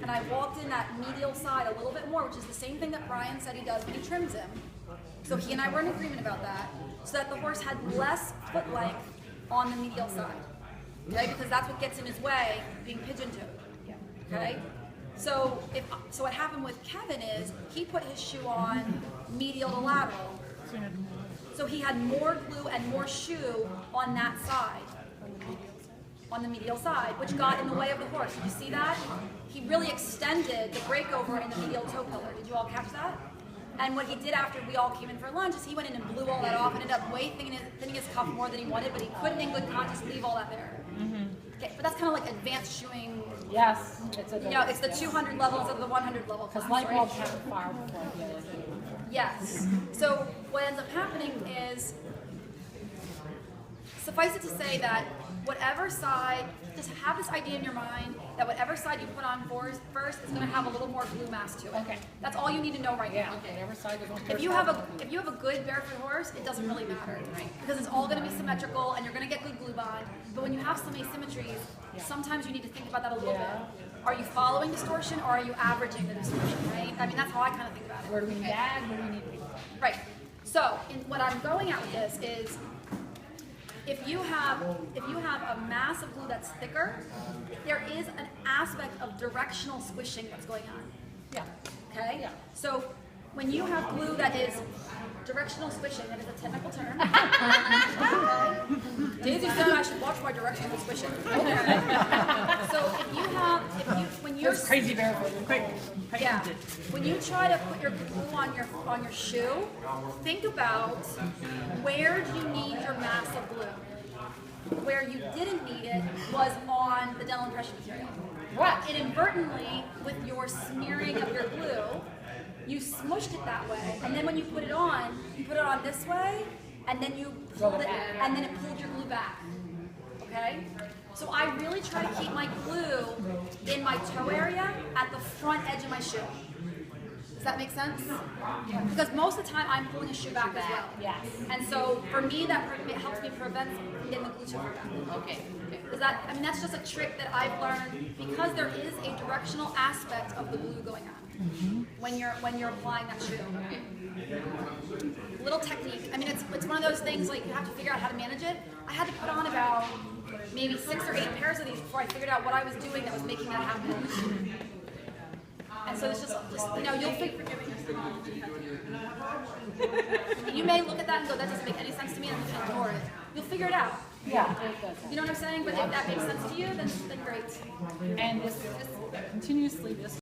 and I walked in that medial side a little bit more, which is the same thing that Brian said he does when he trims him. So he and I were in agreement about that, so that the horse had less foot length on the medial side. Okay, because that's what gets in his way, being pigeon-toed. Okay, so what happened with Kevin is he put his shoe on medial to lateral, so he had more glue and more shoe on that side, on the medial side, which got in the way of the horse. Did you see that? He really extended the breakover in the medial toe pillar. Did you all catch that? And what he did after we all came in for lunch is he went in and blew all that off and ended up way thinning his cuff more than he wanted, but he couldn't in good conscience leave all that there. Okay, but that's kind of like advanced shoeing. Yes. It's the 200 level instead of the 100 level class, light right? bulbs haven't far before the other day. Yes. So what ends up happening is, suffice it to say that whatever side, just have this idea in your mind that whatever side you put on first is going to have a little more glue mass to it. Okay. That's all you need to know right now. Okay, whatever side goes on first. If you have a good barefoot horse, it doesn't really matter, right? Because it's all going to be symmetrical and you're going to get good glue bond. But when you have some asymmetries, sometimes you need to think about that a little bit. Are you following distortion or are you averaging the distortion, right? I mean, that's how I kind of think about it. Where do we need ag? Where do we need people? Right. So, what I'm going at with this is, if you have a mass of glue that's thicker, there is an aspect of directional squishing that's going on. Yeah. Okay? Yeah. So when you have glue that is directional squishing, that is a technical term. Okay? Daisy said I should watch my directional squishing. Okay. So when you're Crazy barefoot. Quick. yeah, when you try to put your glue on your shoe, think about where do you need your mass of glue. Where you didn't need it was on the dental impression material. What? Inadvertently, with your smearing of your glue, you smushed it that way, and then when you put it on this way, and then you pulled it, and then it pulled your glue back. Okay? So I really try to keep my glue in my toe area at the front edge of my shoe. Does that make sense? Because most of the time I'm pulling a shoe back as well. Yes. And so for me, that helps me prevent getting the glue too far back. Okay. That's just a trick that I've learned because there is a directional aspect of the glue going on when you're applying that shoe. Little technique. I mean, it's one of those things like you have to figure out how to manage it. I had to put on about maybe 6 or 8 pairs of these before I figured out what I was doing that was making that happen. And so it's just you'll figure. You may look at that and go, that doesn't make any sense to me, and ignore it. You'll figure it out. Yeah, it does. You know what I'm saying? But if that makes sense to you, then great. And this continuously, this